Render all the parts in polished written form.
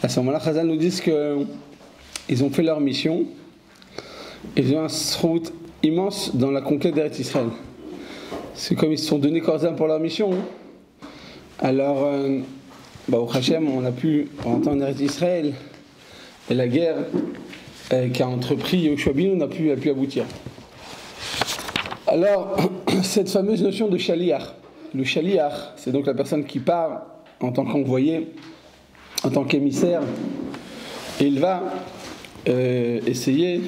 À ce moment-là, Chazal nous disent qu'ils ont fait leur mission. Ils ont un route immense dans la conquête d'Eretz Israël. C'est comme ils se sont donnés corps et âme pour leur mission. Alors, au Hachem, on a pu rentrer en Eretz Israël et la guerre qu'a entrepris Yehoshua Binu a pu aboutir. Alors, cette fameuse notion de shaliach. Le shaliach, c'est donc la personne qui part en tant qu'envoyé, en tant qu'émissaire, et il va essayer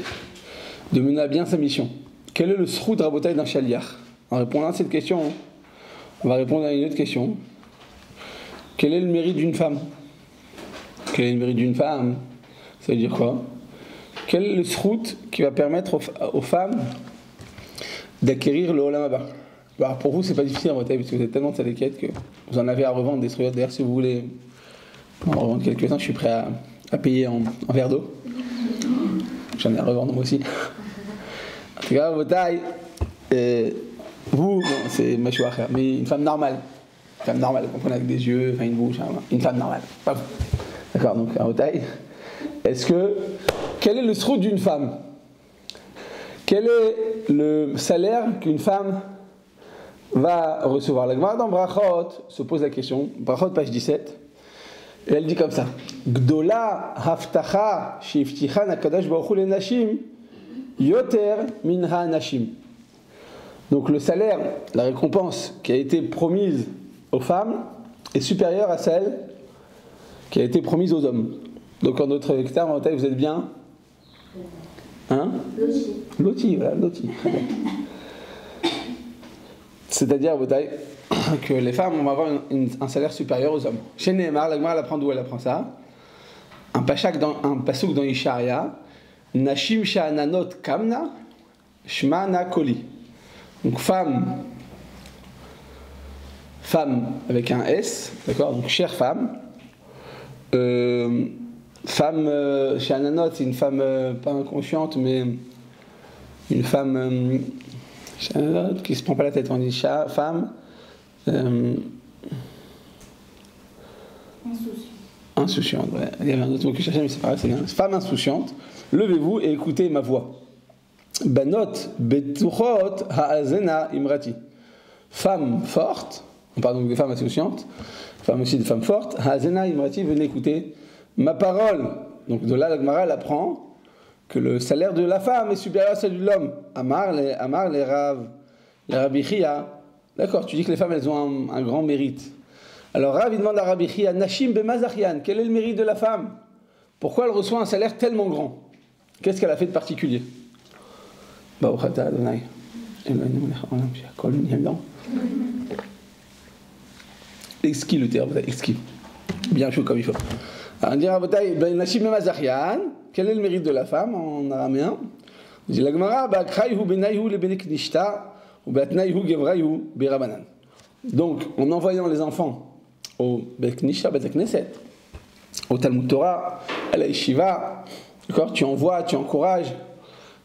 de mener à bien sa mission. Quel est le sroud rabotai d'un shaliach? En répondant à cette question, on va répondre à une autre question. Quel est le mérite d'une femme? Quel est le mérite d'une femme? Ça veut dire quoi? Quel est le sroud qui va permettre aux femmes d'acquérir le Olam Haba? Alors pour vous, c'est pas difficile à voter parce que vous êtes tellement tzadékette que vous en avez à revendre des trucs. D'ailleurs, si vous voulez en revendre quelques-uns, je suis prêt à payer en verre d'eau. J'en ai à revendre moi aussi. En tout cas, votre taille, vous, non, c'est machouacher, mais une femme normale. Une femme normale, vous comprenez, avec des yeux, enfin une bouche, une femme normale. Pas vous. D'accord, donc à votre taille. Quel est le sroud d'une femme? Quel est le salaire qu'une femme va recevoir? La Gemara dans Brachot se pose la question, Brachot page 17, et elle dit comme ça: Gdola haftacha sheiftichan hakadosh baruch hu lenashim yoter minha nashim. Donc le salaire, la récompense qui a été promise aux femmes est supérieure à celle qui a été promise aux hommes. Donc en d'autres termes, vous êtes bien? Hein? Loti, voilà, loti. C'est-à-dire, que les femmes vont avoir un salaire supérieur aux hommes. Chez Nehemar, la Gemara elle apprend d'où elle apprend ça? Un pasuk dans Isharia, Nashim sha'ananot kamna, shmana koli. Donc femme avec un S, d'accord? Donc chère femme. Femme chez Ananot, c'est une femme pas inconsciente, mais une femme chez Ananot qui se prend pas la tête. On dit femme insouciante. Ouais. Il y avait un autre mot que je cherchais, mais c'est pas grave, c'est bien. Femme insouciante, levez-vous et écoutez ma voix. Banot betuchot haazena imrati. Femme forte, on parle donc des femmes insouciantes, femme aussi des femmes fortes, haazena imrati, venez écouter ma parole. Donc de là, la Gemara elle apprend que le salaire de la femme est supérieur à celui de l'homme. Amar les Rabbi Chia. D'accord, tu dis que les femmes elles ont un grand mérite. Alors Rav il demande à Rabbi Chia, Nashim bemazachian, quel est le mérite de la femme? Pourquoi elle reçoit un salaire tellement grand? Qu'est-ce qu'elle a fait de particulier? Exquis le terme, exquis. Bien chaud comme il faut. Alors, on dira, Nashim bemazachian, quel est le mérite de la femme en araméen? On dit la Gemara, Ba'krayhu benayhu lebeneknishta, ou Ba'tnayhu gevrayu berabanan. Donc, en envoyant les enfants au Bet Knisha, Bet Knesset, au Talmud Torah, à la Yeshiva, d'accord, tu envoies, tu encourages,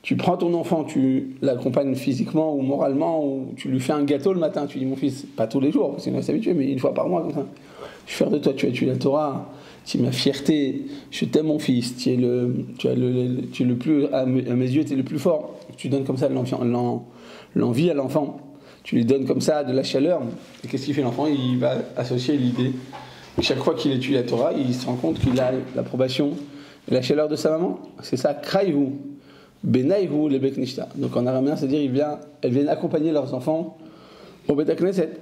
tu prends ton enfant, tu l'accompagnes physiquement ou moralement, ou tu lui fais un gâteau le matin, tu dis mon fils, pas tous les jours, parce qu'il va s'habituer, mais une fois par mois, comme ça. Je suis fier de toi, tu as étudié la Torah, tu es ma fierté, je t'aime mon fils, tu es le plus, à mes yeux, tu es le plus fort. Tu donnes comme ça l'envie à l'enfant. Tu lui donnes comme ça de la chaleur, et qu'est-ce qu'il fait l'enfant? Il va associer l'idée. Chaque fois qu'il étudie la Torah, il se rend compte qu'il a l'approbation et la chaleur de sa maman. C'est ça, krayhu, benayhu le bet nishta. Donc en araméen, c'est-à-dire elles viennent accompagner leurs enfants au Bet Knesset.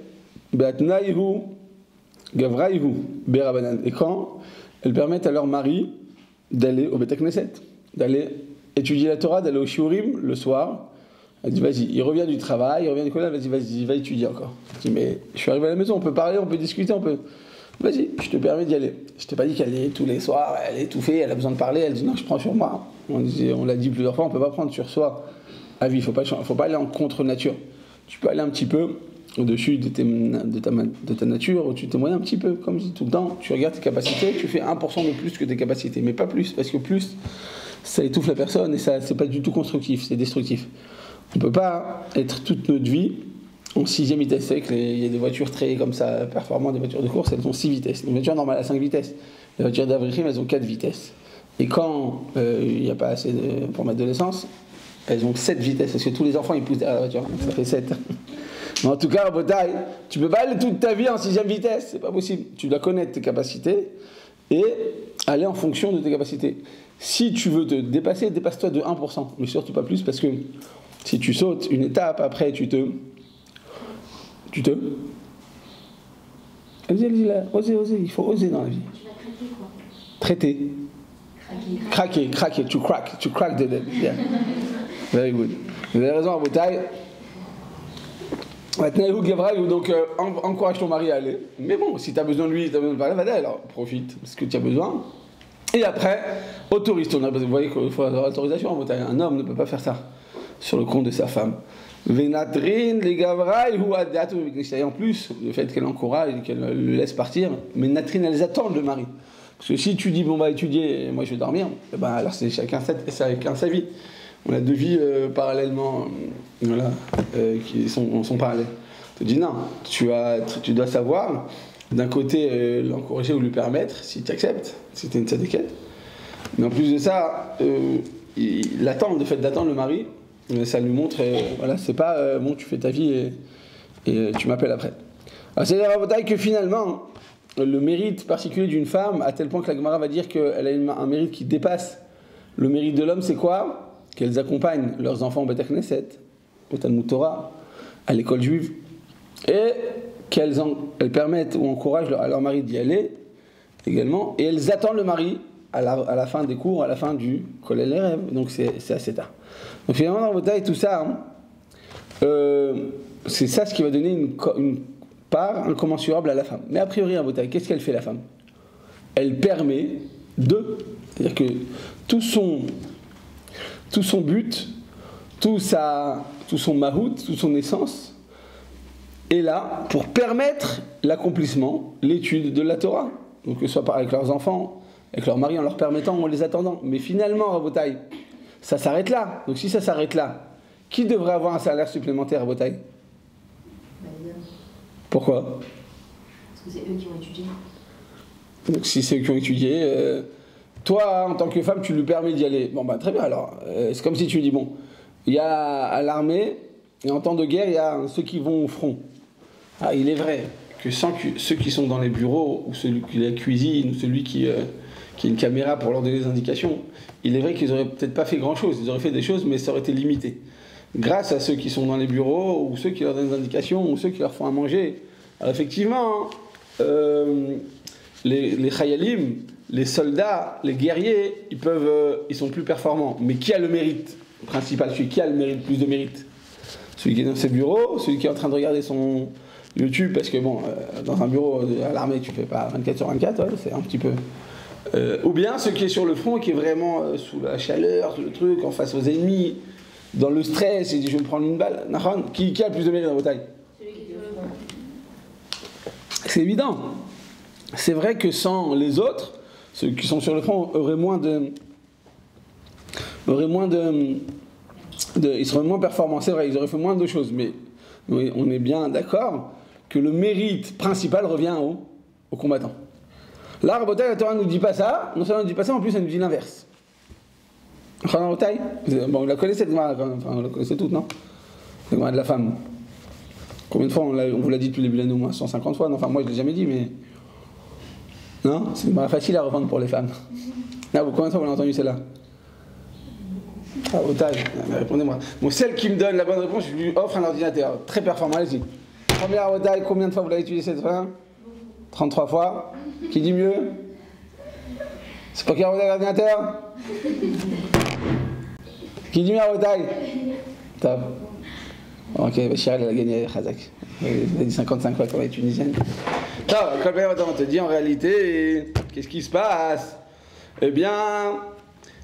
Be'atnayhu gavrayhu berabanan. Et quand elles permettent à leur mari d'aller au Bet Knesset, d'aller étudier la Torah, d'aller au shiurim le soir. Elle dit vas-y, il revient du travail, il revient du collège, vas-y, va étudier encore. Je dis mais je suis arrivé à la maison, on peut parler, on peut discuter, on peut... Vas-y, je te permets d'y aller. Je t'ai pas dit qu'elle est tous les soirs, elle est étouffée, elle a besoin de parler, elle dit non, je prends sur moi. On l'a dit plusieurs fois, on peut pas prendre sur soi à vie, faut pas aller en contre nature. Tu peux aller un petit peu au-dessus de ta nature, au-dessus de tes moyens, un petit peu, comme je dis tout le temps, tu regardes tes capacités, tu fais 1% de plus que tes capacités, mais pas plus, parce que plus, ça étouffe la personne et ça, c'est pas du tout constructif, c'est destructif. On ne peut pas être toute notre vie en 6e vitesse. C'est vrai qu'il y a des voitures très comme ça performantes, des voitures de course, elles ont 6 vitesses. Une voiture normale à 5 vitesses. Les voitures d'Avrichim, elles ont 4 vitesses. Et quand il n'y a pas assez pour mettre de l'essence, elles ont 7 vitesses. Parce que tous les enfants, ils poussent derrière la voiture. Donc ça fait 7. Mais en tout cas, Rabotai, tu ne peux pas aller toute ta vie en 6e vitesse. C'est pas possible. Tu dois connaître tes capacités et aller en fonction de tes capacités. Si tu veux te dépasser, dépasse-toi de 1%. Mais surtout pas plus, parce que si tu sautes une étape, après Allez, là, osez, il faut oser dans la vie. Tu vas craquer quoi? Traiter. Craquer, tu crack the dead. Yeah. Very good. Vous avez raison, Rabotai. Donc, encourage ton mari à aller. Mais bon, si tu as besoin de lui, tu as besoin de parler, va alors profite, parce que tu as besoin. Et après, autorise ton homme. Vous voyez qu'il faut avoir l'autorisation, Rabotai. Un homme ne peut pas faire ça sur le compte de sa femme. Venatrin, les gavraï, ou adatu. En plus, le fait qu'elle encourage et qu'elle le laisse partir, mais Natrin, elles attendent le mari. Parce que si tu dis, bon, bah, étudier, et moi je vais dormir, eh ben, alors c'est chacun sa vie. On a 2 vies parallèlement, voilà, qui sont parallèles. Tu dis, non, tu dois savoir, d'un côté, l'encourager ou lui permettre, si tu acceptes, si tu es une tzadékette. Mais en plus de ça, le fait d'attendre le mari, ça lui montre, voilà, c'est pas bon, tu fais ta vie et tu m'appelles après. Alors c'est la bataille que finalement, le mérite particulier d'une femme, à tel point que la Gemara va dire qu'elle a un mérite qui dépasse le mérite de l'homme, c'est quoi? Qu'elles accompagnent leurs enfants au Beth Knesset, au Talmud Torah, à l'école juive, et qu'elles permettent ou encouragent à leur mari d'y aller également, et elles attendent le mari à la fin des cours, à la fin du Kolel Erev, donc c'est assez tard. Donc finalement, dans votre taille, tout ça, c'est ça ce qui va donner une part incommensurable à la femme. Mais a priori, dans votre taille, qu'est-ce qu'elle fait la femme? Elle permet de, c'est-à-dire que tout son but, tout son mahout, toute son essence est là pour permettre l'accomplissement, l'étude de la Torah. Donc que ce soit avec leurs enfants, avec leur mari, en leur permettant ou en les attendant. Mais finalement, Rabotai, ça s'arrête là. Donc si ça s'arrête là, qui devrait avoir un salaire supplémentaire, Rabotai? Pourquoi? Parce que c'est eux qui ont étudié. Donc si c'est eux qui ont étudié, toi, en tant que femme, tu lui permets d'y aller. Bon, bah très bien, alors. C'est comme si tu lui dis, bon, il y a à l'armée, et en temps de guerre, il y a ceux qui vont au front. Ah, il est vrai que ceux qui sont dans les bureaux, ou celui qui la cuisine, ou celui qui a une caméra pour leur donner des indications, il est vrai qu'ils n'auraient peut-être pas fait grand-chose. Ils auraient fait des choses, mais ça aurait été limité. Grâce à ceux qui sont dans les bureaux, ou ceux qui leur donnent des indications, ou ceux qui leur font à manger. Alors effectivement, les chayalim, les soldats, les guerriers, ils sont plus performants. Mais qui a le mérite principal? Celui qui a le mérite, plus de mérite? Celui qui est dans ses bureaux, celui qui est en train de regarder son YouTube, parce que bon, dans un bureau à l'armée, tu fais pas 24/24, ouais, c'est un petit peu... ou bien celui qui est sur le front, qui est vraiment sous la chaleur, sous le truc, en face aux ennemis, dans le stress, et dit je vais me prendre une balle. Qui a le plus de mérite dans vos tailles? Celui qui est sur le front. C'est évident. C'est vrai que sans les autres, ceux qui sont sur le front auraient moins de ils seraient moins performants, c'est vrai, ils auraient fait moins de choses, mais on est bien d'accord que le mérite principal revient aux combattants. Là, Rabotai, la Torah ne nous dit pas ça, non seulement elle ne nous dit pas ça, en plus elle nous dit l'inverse. Rabotai, bon, vous la connaissez cette Gemara, enfin, vous la connaissez toutes, non? La Gemara de la femme. Combien de fois on vous l'a dit depuis le début de l'année, au moins 150 fois, non, enfin moi je ne l'ai jamais dit, mais... Non? C'est une Gemara facile à reprendre pour les femmes. Là, combien de fois vous l'avez entendu celle-là? Ah, otage, répondez-moi. Bon, celle qui me donne la bonne réponse, je lui offre un ordinateur. Très performant, allez-y. Première otage, combien de fois vous l'avez utilisé cette fois? 33 fois. Qui dit mieux? C'est pas qui a l'ordinateur? Qui dit mieux à otage? Top. Ok, Chirel, elle a gagné Khazak. Elle a dit 55 fois quand elle est tunisienne. Non, quand on te dit en réalité, qu'est-ce qui se passe? Eh bien...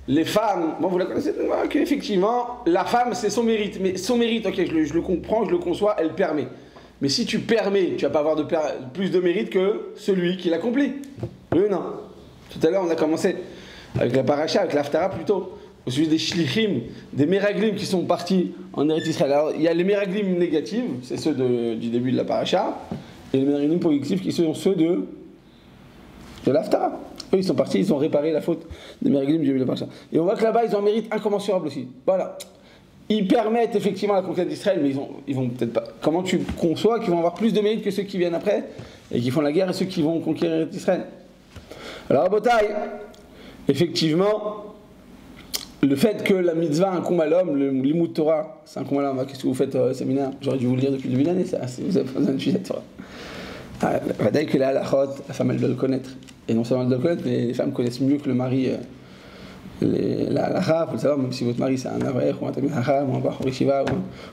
Les femmes, bon vous la connaissez, ok, effectivement, la femme c'est son mérite, mais son mérite, ok, je le comprends, je le conçois, elle permet. Mais si tu permets, tu vas pas avoir plus de mérite que celui qui l'accomplit. Oui ou non? Tout à l'heure on a commencé avec la paracha, avec l'Haftara plutôt, au sujet des shlichim, des meraglim qui sont partis en Eretz Israël. Alors il y a les meraglim négatives, c'est ceux du début de la paracha, et les meraglim positifs qui sont ceux de l'Haftara. Eux, ils sont partis, ils ont réparé la faute des Meraglim du Parasha. Et on voit que là-bas, ils ont un mérite incommensurable aussi. Voilà. Ils permettent effectivement la conquête d'Israël, mais ils vont peut-être pas. Comment tu conçois qu'ils vont avoir plus de mérite que ceux qui viennent après et qui font la guerre et ceux qui vont conquérir Israël? Alors, à Botaï, effectivement, le fait que la mitzvah incombe à l'homme, le limud Torah, c'est incombe à l'homme. Qu'est-ce que vous faites au séminaire? J'aurais dû vous le dire depuis le début de l'année, ça. Si vous avez pas besoin de sujet de Torah. Vadaï que la halachot, la femme, elle doit le connaître. Et non seulement elle doit le connaître, mais les femmes connaissent mieux que le mari la halacha. Il faut le savoir, même si votre mari c'est un avraïr ou un tamid hacham ou un bachor yeshiva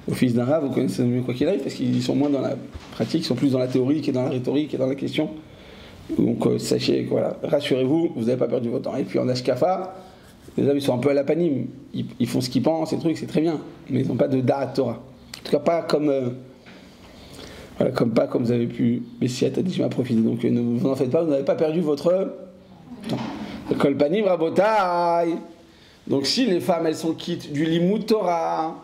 ou fils d'un rav, vous connaissez mieux quoi qu'il arrive, parce qu'ils sont moins dans la pratique, ils sont plus dans la théorie que dans la rhétorique et dans la question. Donc sachez que voilà, rassurez-vous, vous n'avez pas perdu votre temps. Et puis en ashkafa, les hommes ils sont un peu à la panime, ils font ce qu'ils pensent, ces trucs, c'est très bien, mais ils n'ont pas de da'at Torah. En tout cas pas comme... Voilà, comme vous avez pu Messiat a dit je m'en profite. Donc ne vous en faites pas, vous n'avez pas perdu votre temps. Kol panim rabotai. Donc si les femmes elles sont quittes du limud Torah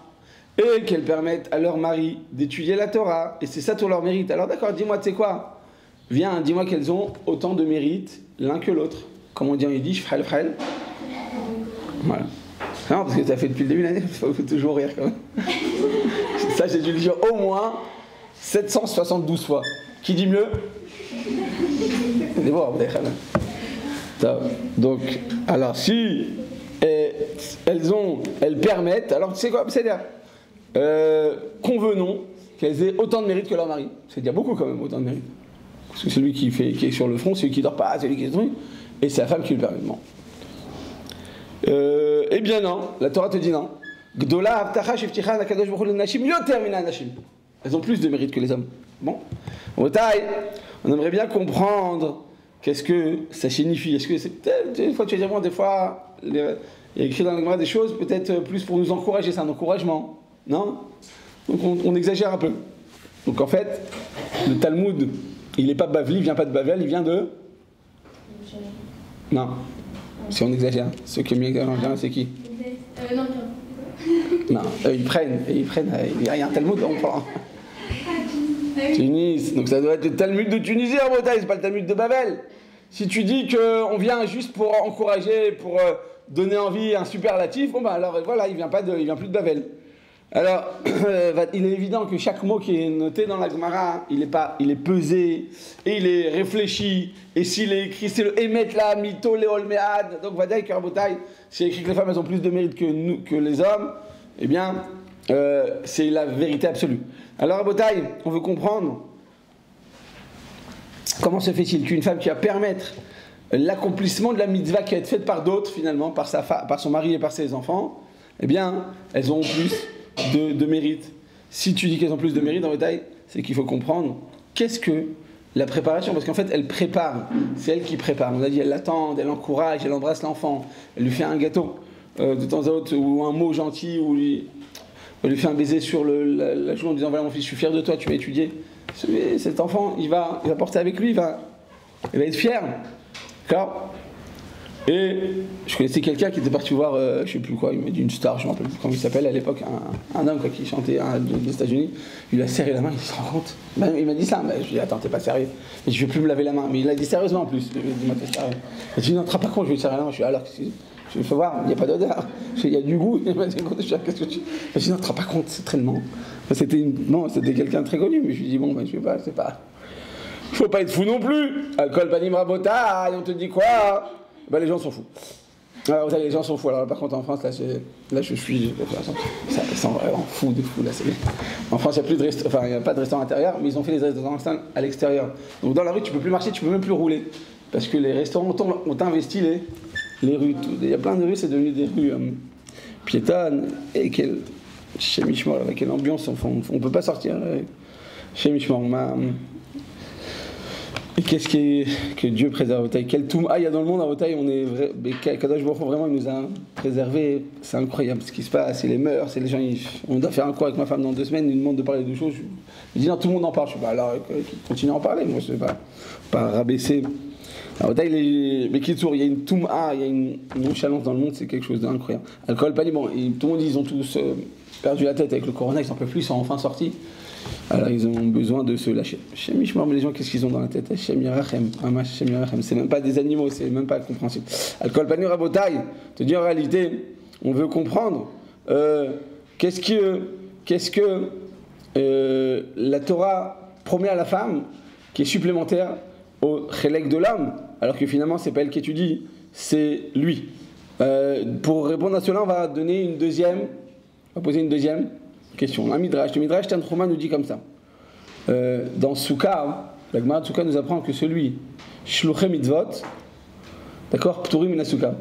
et qu'elles permettent à leur mari d'étudier la Torah, et c'est ça tout leur mérite. Alors d'accord, dis-moi tu sais quoi, viens, dis-moi qu'elles ont autant de mérite l'un que l'autre. Comme on dit en yiddish, frel frel. Voilà. Non, parce que tu as fait depuis le début de l'année, il faut toujours rire quand même. Ça j'ai dû le dire au moins 772 fois. Qui dit mieux? Donc, alors si elles permettent, alors tu sais quoi, c'est-à-dire, convenons qu'elles aient autant de mérite que leur mari. C'est dire beaucoup quand même, autant de mérite. Parce que celui qui est sur le front, celui qui dort pas, celui qui est truc, et c'est la femme qui le permet. Bon. Eh bien non, la Torah te dit non. Gdola avtacha shefticha nakadosh baruch hu lenashim yoter min hanashim. Elles ont plus de mérite que les hommes. Bon. Au taille, on aimerait bien comprendre qu'est-ce que ça signifie. Est-ce que c'est peut-être, des fois tu vas dire, bon, des fois, il y a écrit dans la Gemara des choses peut-être plus pour nous encourager, c'est un encouragement. Non? Donc on exagère un peu. Donc en fait, le Talmud, il n'est pas Bavli, il vient pas de Bavel, il vient de... Non. Si on exagère. Ceux qui aiment exagérer, c'est qui? Non, ils prennent, il y a un Talmud, on prend. Tunis, donc ça doit être le Talmud de Tunisie en Bretagne, c'est pas le Talmud de Babel. Si tu dis qu'on vient juste pour encourager, pour donner envie, un superlatif, bon ben alors voilà, il vient plus de Babel. Alors, il est évident que chaque mot qui est noté dans la Gemara, il est pesé, et il est réfléchi, et s'il est écrit, c'est le Emet la Mito Leol Mead, donc Vadaï Karbotaï, c'est écrit que les femmes elles ont plus de mérite que les hommes, eh bien, c'est la vérité absolue. Alors, à Botaï, on veut comprendre comment se fait-il qu'une femme qui va permettre l'accomplissement de la mitzvah qui va être faite par d'autres, finalement, par son mari et par ses enfants, eh bien, elles ont plus de mérite. Si tu dis qu'elles ont plus de mérite, en Botaï, c'est qu'il faut comprendre qu'est-ce que la préparation, parce qu'en fait, elle prépare, c'est elle qui prépare. On a dit, elle l'attend, elle encourage, elle embrasse l'enfant, elle lui fait un gâteau de temps à autre, ou un mot gentil, ou elle lui fait un baiser sur la joue en disant voilà mon fils, je suis fier de toi, tu vas étudier. Cet enfant, il va porter avec lui, il va être fier. D'accord? Et je connaissais quelqu'un qui était parti voir, je sais plus quoi, il m'a dit une star, je ne me rappelle plus comment il s'appelle à l'époque, un homme quoi, qui chantait des États-Unis. Il lui a serré la main, il se rend compte. Ben, il m'a dit ça, ben, je lui ai dit attends, t'es pas sérieux. Et je vais plus me laver la main. Mais il l'a dit sérieusement en plus. Il m'a dit sérieux. Il m'a dit non, te rends pas compte, je vais te serrer la main. Je suis alors, je vais voir, il n'y a pas d'odeur. Il y a du goût. Il m'a dit qu'est-ce que tu. Je lui ai dit non, te rends pas compte, c'est très lent. C'était quelqu'un de très connu, mais je lui ai dit bon, ben, je vais pas, c'est pas. Faut pas être fou non plus. Alcool, panim, rabota, et on te dit quoi? Ben, les gens sont fous. Alors, vous savez, les gens sont fous. Alors, par contre, en France, là je suis. Ça sent vraiment fou de fou. Là, en France, il n'y a pas de restaurant intérieur, mais ils ont fait les restaurants à l'extérieur. Donc, dans la rue, tu peux plus marcher, tu peux même plus rouler. Parce que les restaurants ont investi les rues. Il y a plein de rues, c'est devenu des rues piétonnes. Et chez Mishmor, avec quelle ambiance, on ne peut pas sortir. Chez Mishmor, et qu'est-ce que Dieu préserve Otaï? Quel tout il y a dans le monde à Otaï, on est vrai. Kadosh Baruch Hu, vraiment, il nous a préservés. C'est incroyable ce qui se passe, c'est les mœurs, c'est les gens. On doit faire un cours avec ma femme dans 2 semaines, il nous demande de parler de choses. Je dis non, tout le monde en parle. Je dis bah alors, continue à en parler. Moi, je ne vais pas rabaisser. À Otaï, mais Kitsour, il y a une touma, il y a une nonchalance dans le monde, c'est quelque chose d'incroyable. Alcool, pas bon, tout le monde dit ils ont tous perdu la tête avec le corona, ils n'en peuvent plus, ils sont enfin sortis. Alors ils ont besoin de se lâcher. Shem Yishmor, mais les gens, qu'est-ce qu'ils ont dans la tête? Shem Yerachem, Mamash, Shem Yerachem. C'est même pas des animaux, c'est même pas compréhensible. Al-Kol Panu Rabotai, te dit en réalité, on veut comprendre qu'est-ce que la Torah promet à la femme qui est supplémentaire au chélek de l'homme, alors que finalement c'est pas elle qui étudie, c'est lui. Pour répondre à cela, on va poser une deuxième question. Un midrash. Le midrash Tanchuma nous dit comme ça. Dans Souka, la Gemara de Souka nous apprend que celui shluché mitzvot, d'accord, pturim min Souka.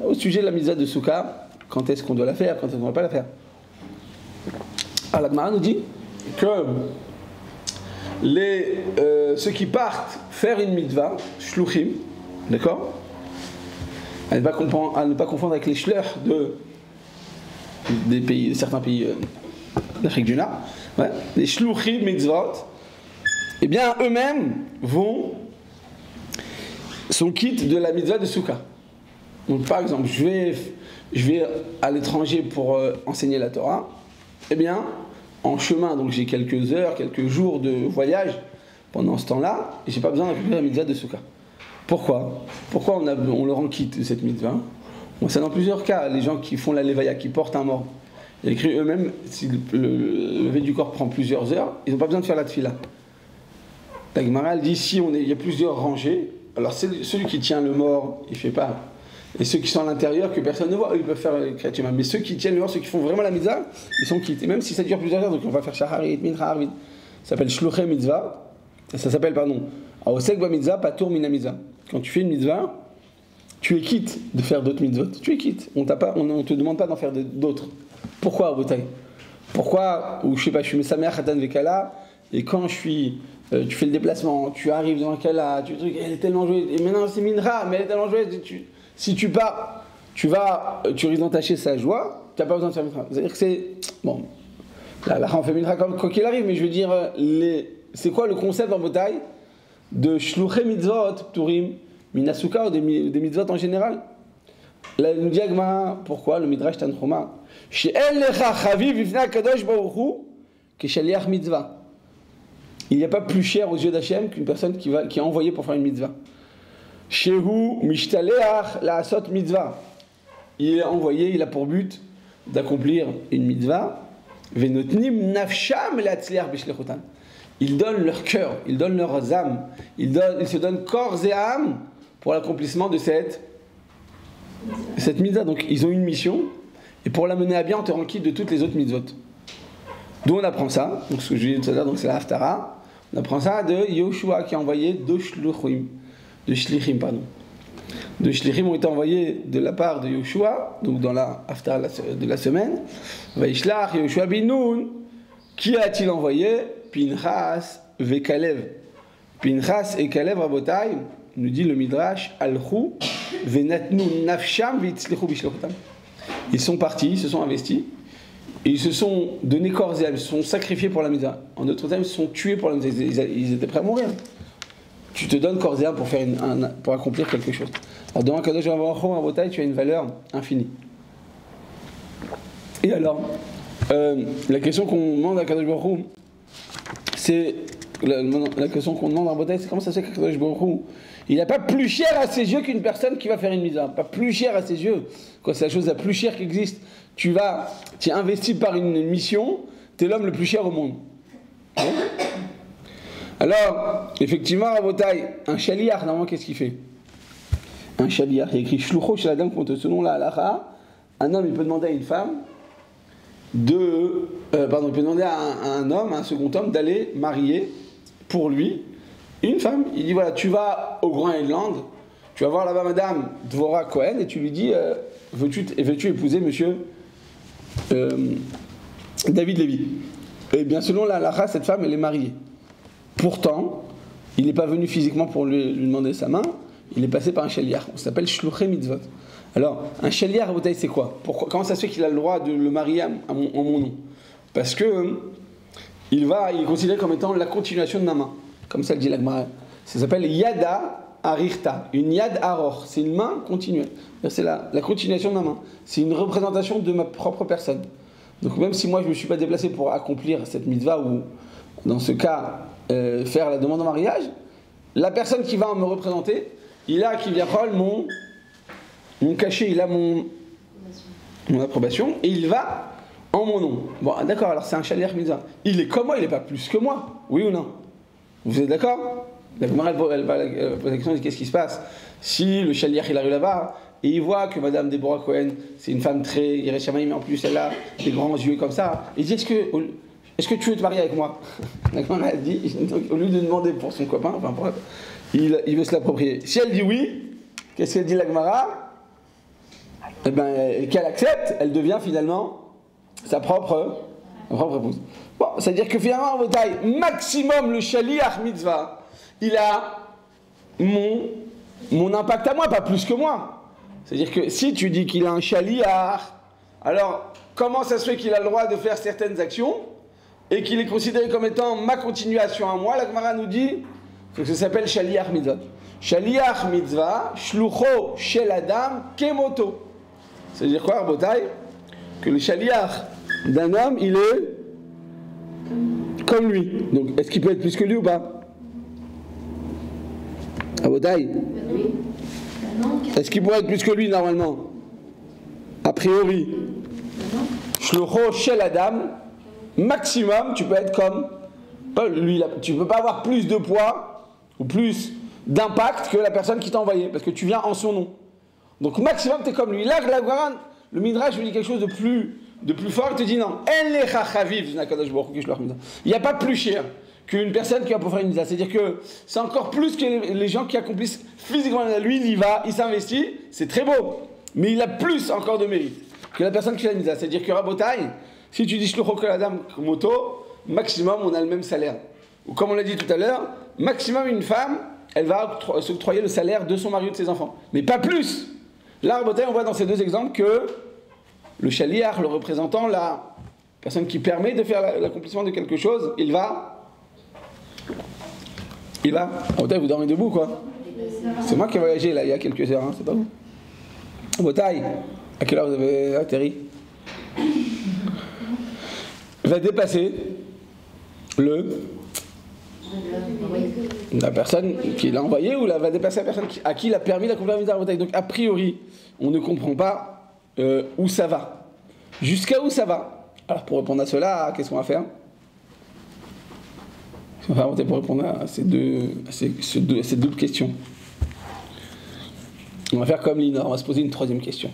Au sujet de la mitzvah de Souka, quand est-ce qu'on doit la faire, quand est-ce qu'on ne doit pas la faire. Alors la Gemara nous dit que ceux qui partent faire une mitzvah, shluchim, d'accord, à ne pas confondre avec les shleurs de certains pays d'Afrique du Nord, ouais, les shluchim mitzvot, eh bien eux-mêmes sont quittes de la mitzvah de Souka. Donc par exemple, je vais à l'étranger pour enseigner la Torah, eh bien en chemin, donc j'ai quelques heures, quelques jours de voyage pendant ce temps-là, et j'ai pas besoin d'accomplir la mitzvah de Souka. Pourquoi on le rend quitte de cette mitzvah? C'est dans plusieurs cas, les gens qui font la levaya, qui portent un mort. Il écrit eux-mêmes, si le lever du corps prend plusieurs heures, ils n'ont pas besoin de faire la tefila. La Gemara dit, si il y a plusieurs rangées, alors celui qui tient le mort, il ne fait pas. Et ceux qui sont à l'intérieur, que personne ne voit, eux, ils peuvent faire les kriyat. Mais ceux qui tiennent le mort, ceux qui font vraiment la mitzvah, ils sont quittés. Même si ça dure plusieurs heures, donc on va faire shaharit, mincha, arvid. Ça s'appelle shluché mitzvah. Ça s'appelle, aosek ba mitzvah, patour mina mitzvah. Quand tu fais une mitzvah, tu es quitte de faire d'autres mitzvot. Tu es quitte. On ne te demande pas d'en faire d'autres. Pourquoi, Abotai? Pourquoi, ou je sais pas, je suis Mesameach Hatan Vekala, et quand tu fais le déplacement, tu arrives dans un Kala, tu truc, elle est tellement jouée, et maintenant c'est Minra, mais elle est tellement jouée, si tu pars, tu risques d'entacher sa joie, tu n'as pas besoin de faire Minra. C'est-à-dire que c'est. Bon, là, on fait Minra quoi qu'il arrive, mais je veux dire, c'est quoi le concept en Botaï de Shluché Mitzvot, Pturim, Minasuka ou des mitzvot en général? Là, nous dit Agmara, pourquoi le Midrash Tanchuma? Il n'y a pas plus cher aux yeux d'Hachem qu'une personne qui est envoyée pour faire une mitzvah. Shehu mishtaleach la'asot mitzvah. Il est envoyé, il a pour but d'accomplir une mitzvah. Venotnim nafsham la'atzliach bishlechutan. Ils donnent leur cœur, ils donnent leurs âmes, ils se donnent corps et âme pour l'accomplissement de cette mitzvah. Donc ils ont une mission, et pour la mener à bien, on te rend quitte de toutes les autres mitzvot. D'où on apprend ça? Donc ce que je disais tout à l'heure, donc c'est la Haftara. On apprend ça de Yoshua qui a envoyé deux shlichim. De shlichim ont été envoyés de la part de Yoshua, donc dans la Haftara de la semaine. Vaishlach Yoshua bin Nun. Qui a-t-il envoyé? Pinchas ve Kalev. Pinchas et Kalev Rabotai, nous dit le Midrash, Alchou venatnu nafsham vitzlichu bishlochotam. Ils sont partis, ils se sont investis, et ils se sont donnés corps et âme, ils se sont sacrifiés pour la mitzvah. En d'autres termes, ils se sont tués pour la mitzvah. Ils étaient prêts à mourir. Tu te donnes corps et âme pour accomplir quelque chose. Alors devant Kadosh Baruch Hu Rabotai, tu as une valeur infinie. Et alors, la question qu'on demande à Kadosh Baruch Hu, c'est la question qu'on demande à Rabotai, c'est comment ça se fait qu'Akadosh Baruch Hu, il n'a pas plus cher à ses yeux qu'une personne qui va faire une mitzvah. Pas plus cher à ses yeux. Quoi, c'est la chose la plus chère qui existe. Tu es investi par une mission, tu es l'homme le plus cher au monde. Alors, effectivement, Rabotai, un chaliar, normalement, qu'est-ce qu'il fait? Un chaliar, il y a écrit Shlucho chez la dame, selon la halacha, un homme, il peut demander à une femme il peut demander à un homme, à un second homme, d'aller marier pour lui une femme. Il dit voilà, tu vas au Grand Island, tu vas voir là-bas madame Dvorah Cohen et tu lui dis veux-tu épouser monsieur David Lévy? Et bien selon la halakha, cette femme elle est mariée. Pourtant, il n'est pas venu physiquement pour lui demander sa main, il est passé par un shaliach. On s'appelle Shluché Mitzvot. Alors, un shaliach à Botaï, c'est quoi? Comment ça se fait qu'il a le droit de le marier en mon nom? Parce que il est considéré comme étant la continuation de ma main. Comme ça le dit l'Agmara. Ça s'appelle Yada Arirta, une Yad Aror. C'est une main continuelle. C'est la continuation de ma main. C'est une représentation de ma propre personne. Donc même si moi je ne me suis pas déplacé pour accomplir cette mitzvah ou dans ce cas faire la demande en mariage, la personne qui va me représenter, il a qui vient mon cachet, il a mon approbation et il va en mon nom. Bon d'accord, alors c'est un shaliach mitzvah. Il est comme moi, il n'est pas plus que moi, oui ou non? Vous êtes d'accord? La Gemara elle va poser la question, qu'est-ce qui se passe si le shaliach il arrive là-bas et il voit que Madame Deborah Cohen, c'est une femme très irréchamaï, mais en plus elle a des grands yeux comme ça. Il dit, est-ce que tu veux te marier avec moi? La Gemara elle dit, donc, au lieu de demander pour son copain, enfin il veut se l'approprier. Si elle dit oui, qu'est-ce qu'elle dit la Gemara? Eh bien, qu'elle accepte, elle devient finalement sa propre épouse. Bon, c'est-à-dire que finalement, en taille maximum, le shaliach mitzvah, il a mon impact à moi, pas plus que moi. C'est-à-dire que si tu dis qu'il a un shaliach, alors comment ça se fait qu'il a le droit de faire certaines actions et qu'il est considéré comme étant ma continuation à moi? La Gemara nous dit que ça s'appelle shaliach mitzvah. Shaliach mitzvah, shlucho shel adam kemoto. C'est-à-dire quoi, Rabotai? Que le shaliach d'un homme, il est comme lui. Donc, est-ce qu'il peut être plus que lui ou pas? Rabotai? Oui. Est-ce qu'il pourrait être plus que lui normalement? A priori. Shlucho shel adam, maximum, tu peux être comme lui. Tu ne peux pas avoir plus de poids ou plus d'impact que la personne qui t'a envoyé, parce que tu viens en son nom. Donc maximum, tu es comme lui. Là, le Midrash lui dit quelque chose de plus fort, il te dit non. Il n'y a pas plus cher qu'une personne qui va pour faire une mitzvah. C'est-à-dire que c'est encore plus que les gens qui accomplissent physiquement. Lui, il y va, il s'investit, c'est très beau. Mais il a plus encore de mérite que la personne qui fait la mitzvah. C'est-à-dire que Rabotai, si tu dis shlucho kol adam moto, maximum, on a le même salaire. Ou comme on l'a dit tout à l'heure, maximum, une femme, elle va s'octroyer le salaire de son mari ou de ses enfants. Mais pas plus. Là, Rabotai, on voit dans ces deux exemples que le shaliach, le représentant, la personne qui permet de faire l'accomplissement de quelque chose, il va. Rabotai, vous dormez debout, quoi. C'est moi qui ai voyagé là il y a quelques heures, hein, c'est pas vous. Rabotai, à quelle heure vous avez atterri? Va dépasser la personne qui l'a envoyé ou va dépasser la personne à qui il a permis d'accomplir la mitzvah. Donc a priori, on ne comprend pas où ça va. Jusqu'à où ça va? Alors pour répondre à cela, qu'est-ce qu'on va faire? On va pour répondre à ces deux questions. On va faire comme Lina, on va se poser une troisième question.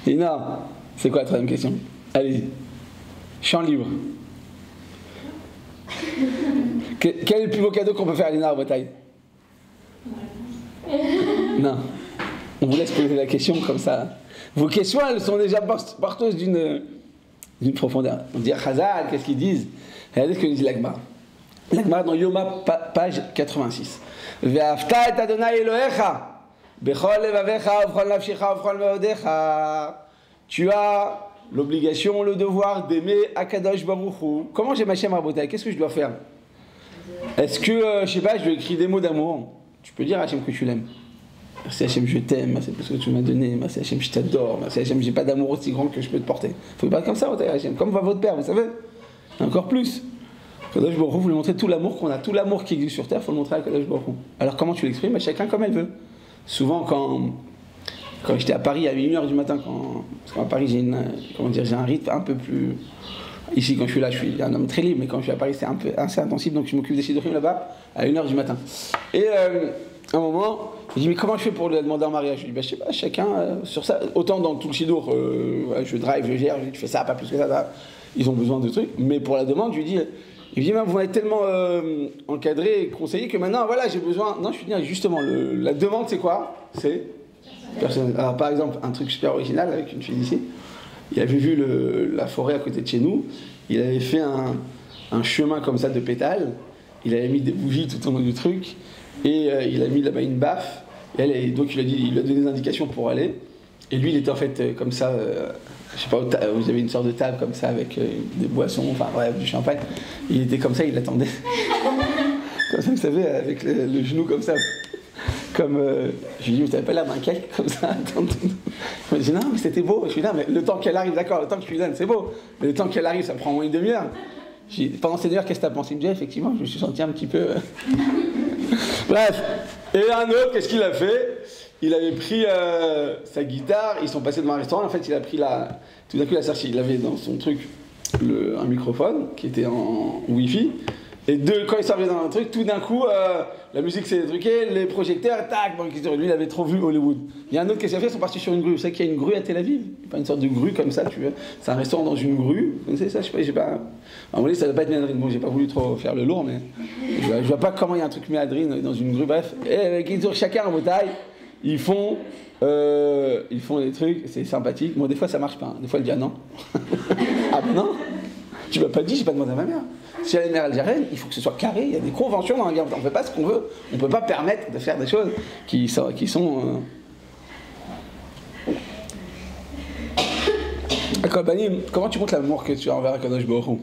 Lina, c'est quoi la troisième question? Allez-y. Champ libre. Quel est le plus beau cadeau qu'on peut faire à Lina Rabotai? Non. On vous laisse poser la question comme ça. Vos questions, elles sont déjà porteuses d'une profondeur. On dit à Chazal, qu'est-ce qu'ils disent? Regardez ce que nous dit l'Agmara. L'Agmara dans Yoma, page 86. Ve'afta et Adonai Elohecha, bechol levavecha, uvchol nafshecha, uvchol meodecha. Tu as l'obligation, le devoir d'aimer Akadosh Baruch Hu. Comment j'aime Hachem Rabotai? Qu'est-ce que je dois faire? Est-ce que, je sais pas, je dois écrire des mots d'amour? Tu peux dire à Hachem que tu l'aimes. Merci Hachem, je t'aime, merci pour ce que tu m'as donné, merci Hachem, je t'adore, merci Hachem, j'ai pas d'amour aussi grand que je peux te porter. Faut pas comme ça, Hachem, comme va votre père, vous savez. Encore plus. Kadosh Baruch Hu, vous lui montrez tout l'amour qu'on a, tout l'amour qui existe sur terre, il faut le montrer à Kadosh Baruch Hu. Alors comment tu l'exprimes? À chacun comme elle veut. Souvent quand j'étais à Paris à 1h du matin, parce qu'à Paris j'ai un rythme un peu plus. Ici quand je suis là, je suis un homme très libre, mais quand je suis à Paris c'est un peu assez intensif, donc je m'occupe des sidourim là-bas à 1h du matin. Et à un moment, je dis mais comment je fais pour le demander en mariage? Je dis bah je sais pas, chacun sur ça, autant dans tout le sidour, je drive, je gère, je dis tu fais ça, pas plus que ça, ils ont besoin de trucs, mais pour la demande, je lui dis, il me dit vous m'avez tellement encadré et conseillé que maintenant voilà j'ai besoin. Non, je lui dis justement la demande c'est quoi? C'est personnel. Alors par exemple un truc super original avec une fille d'ici, il avait vu la forêt à côté de chez nous, il avait fait un chemin comme ça de pétales, il avait mis des bougies tout au long du truc et il a mis là-bas une baffe et donc il lui a donné des indications pour aller et lui il était en fait comme ça, je sais pas, vous avez une sorte de table comme ça avec des boissons, enfin bref, du champagne, il était comme ça, il l'attendait comme ça vous savez avec le genou comme ça comme je lui dis, mais t'avais pas l'air d'un cake comme ça. Il me dit, non, mais c'était beau. Je lui dis, non, mais le temps qu'elle arrive, d'accord, le temps que je lui donne, c'est beau. Mais le temps qu'elle arrive, ça prend au moins une demi-heure. Pendant cette demi-heure, qu'est-ce que t'as pensé? Il me dit, effectivement, je me suis senti un petit peu. Bref. Et un autre, qu'est-ce qu'il a fait? Il avait pris sa guitare, ils sont passés devant un restaurant, en fait, il a pris tout d'un coup, il avait dans son truc un microphone qui était en Wi-Fi. Et quand il s'en dans un truc, tout d'un coup, la musique s'est truquée, les projecteurs, tac, bon, lui il avait trop vu Hollywood. Il y a un autre qui s'est fait, ils sont partis sur une grue. Vous savez qu'il y a une grue à Tel Aviv? Pas une sorte de grue comme ça, tu vois. C'est un restaurant dans une grue. Vous connaissez ça? Je sais pas. À mon avis, ça ne doit pas être méadrine. Bon, j'ai pas voulu trop faire le lourd, mais je vois pas comment il y a un truc méadrine dans une grue. Bref, et chacun en bataille, ils font des trucs, c'est sympathique. Bon, des fois ça marche pas. Des fois elle dit ah non. Ah ben non. Tu m'as pas dit, j'ai pas demandé à ma mère. Si elle est mère algérienne, il faut que ce soit carré, il y a des conventions dans la guerre, on ne fait pas ce qu'on veut, on ne peut pas permettre de faire des choses qui sont... Comment tu montres l'amour que tu as envers Akadosh Baruch Hu?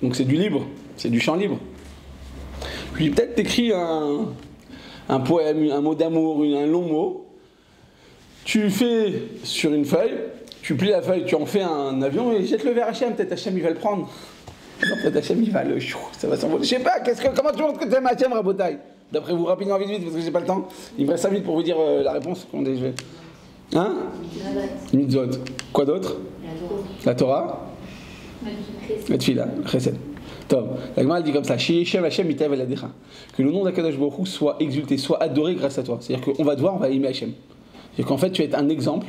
Donc c'est du libre, c'est du chant libre. Puis peut-être t'écris un poème, un mot d'amour, un long mot, tu fais sur une feuille, tu plies la feuille, tu en fais un avion et jette-le vers Hachem, peut-être Hachem il va le prendre. Non, peut-être Hachem il va le chou, ça va s'envoler. Je sais pas, comment tu montres que tu aimes Hachem, Rabotai? D'après vous, rapidement, vite, parce que j'ai pas le temps. Il me reste 5 minutes pour vous dire la réponse qu'on a déjà. Hein? Mitzvot. Quoi d'autre? La Torah. La Tfila, Chesed. Tom. La Gemara dit comme ça, que le nom d'Akadosh Baruch Hu soit exulté, soit adoré grâce à toi. C'est-à-dire qu'on va te voir, on va aimer Hachem. C'est-à-dire qu'en fait, tu vas être un exemple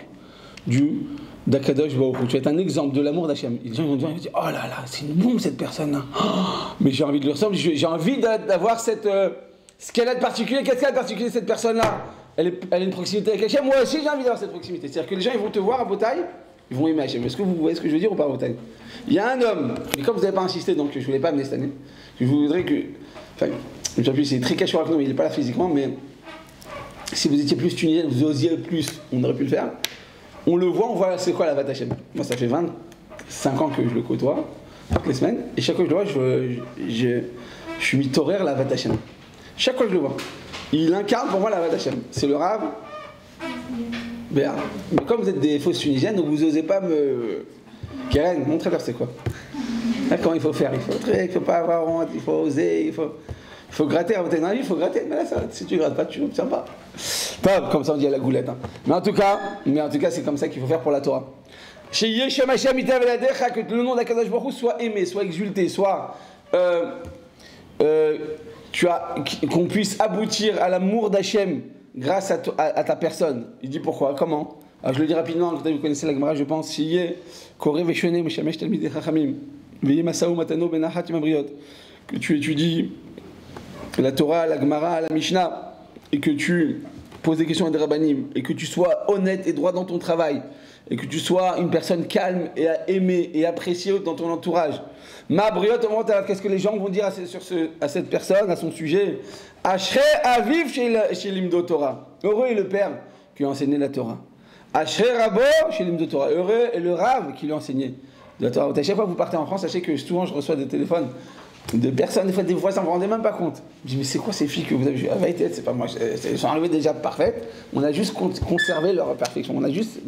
d'Akadosh Baruch Hu. Tu vas être un exemple de l'amour d'Hachem. Les gens vont dire, oh là là, c'est une bombe cette personne-là. Oh, mais j'ai envie de lui ressembler, j'ai envie d'avoir cette... ce qu'elle a de particulier, qu'est-ce qu'elle a de particulier cette personne-là? Elle a une proximité avec Hachem, moi aussi j'ai envie d'avoir cette proximité. C'est-à-dire que les gens ils vont te voir à Botaï, ils vont aimer Hachem. Est-ce que vous voyez ce que je veux dire ou pas à Botaï? Il y a un homme, mais comme vous n'avez pas insisté, donc je ne voulais pas amener cette année, je voudrais que... Enfin, c'est très caché avec nous, mais il n'est pas là physiquement, mais si vous étiez plus tunisien, vous osiez plus, on aurait pu le faire. On le voit, on voit c'est quoi la Vat Hachem. Moi ça fait 25 ans que je le côtoie, toutes les semaines, et chaque fois que je le vois, je suis mis Torère la Vat Hachem. Chaque fois que je le vois, il incarne pour moi la Vat Hachem. C'est le Rav Béar. Mais comme vous êtes des fausses tunisiennes, donc vous n'osez pas me... Keren, montrez-leur c'est quoi. Là, comment il faut faire, il faut pas avoir honte, il faut oser, il faut gratter. À votre avis, il faut gratter, mais là, ça, si tu grattes pas, tu n'obtiens pas. Pas comme ça on dit à la goulette. Hein. Mais en tout cas, c'est comme ça qu'il faut faire pour la Torah. Chez Yeshem Hashem Itav Eladecha, que le nom d'Akadosh Baruch Hu soit aimé, soit exulté, soit qu'on puisse aboutir à l'amour d'Hachem grâce à ta personne. Il dit pourquoi, comment? Alors je le dis rapidement, vous connaissez la Gemara, je pense. Que tu étudies la Torah, la Gemara, la Mishnah, et que tu poses des questions à des rabbanim, et que tu sois honnête et droit dans ton travail, et que tu sois une personne calme et aimée et appréciée dans ton entourage. Ma briotte, qu'est-ce que les gens vont dire à cette personne, à son sujet? Ashrei aviv chez l'imdo Torah. Heureux est le père qui a enseigné la Torah. Ashrei rabo chez l'imdo Torah. Heureux est le rav qui lui a enseigné la Torah. À chaque fois que vous partez en France, sachez que souvent je reçois des téléphones de personnes, des fois des voisins, vous ne vous rendez même pas compte. Je dis, mais c'est quoi ces filles que vous avez vues? Ah, c'est pas moi, elles sont arrivées déjà parfaites. On a juste conservé leur perfection. On a juste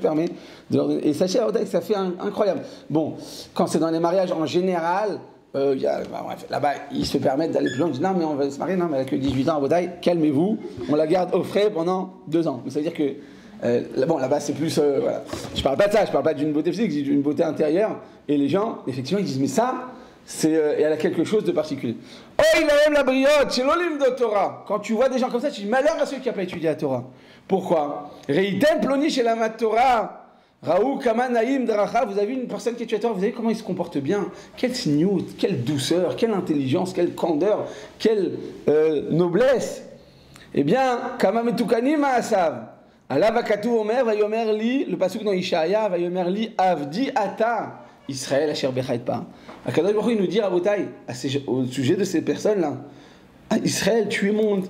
permis de leur donner. Et sachez, ça fait incroyable. Bon, quand c'est dans les mariages en général, là-bas, ils se permettent d'aller plus loin. Ils disent, non, mais on va se marier, non, mais elle a que 18 ans à Botaï, calmez-vous, on la garde au frais pendant 2 ans. Mais ça veut dire que, là-bas, c'est plus. Voilà. Je parle pas de ça, je parle pas d'une beauté physique, d'une beauté intérieure. Et les gens, effectivement, ils disent, mais ça. Elle a quelque chose de particulier. Oh, il a même la briotte, c'est l'olim de Torah. Quand tu vois des gens comme ça, tu dis malheur à ceux qui n'ont pas étudié la Torah. Pourquoi? Reiten ploni chez la Torah. Raou Kaman Naïm Daracha. Vous avez une personne qui étudie la Torah, vous savez comment il se comporte bien. Quelle signout, quelle douceur, quelle intelligence, quelle candeur, quelle noblesse. Eh bien, Kamam etukani ma'asav. Allah vakatu omer, vayomer li, le pasuk dans Ishaya, vayomer li avdi ata. Israël, Asher Bechait pas. Akadosh Baruch Hu nous dit à Botaï, au sujet de ces personnes-là, Israël, tu es mon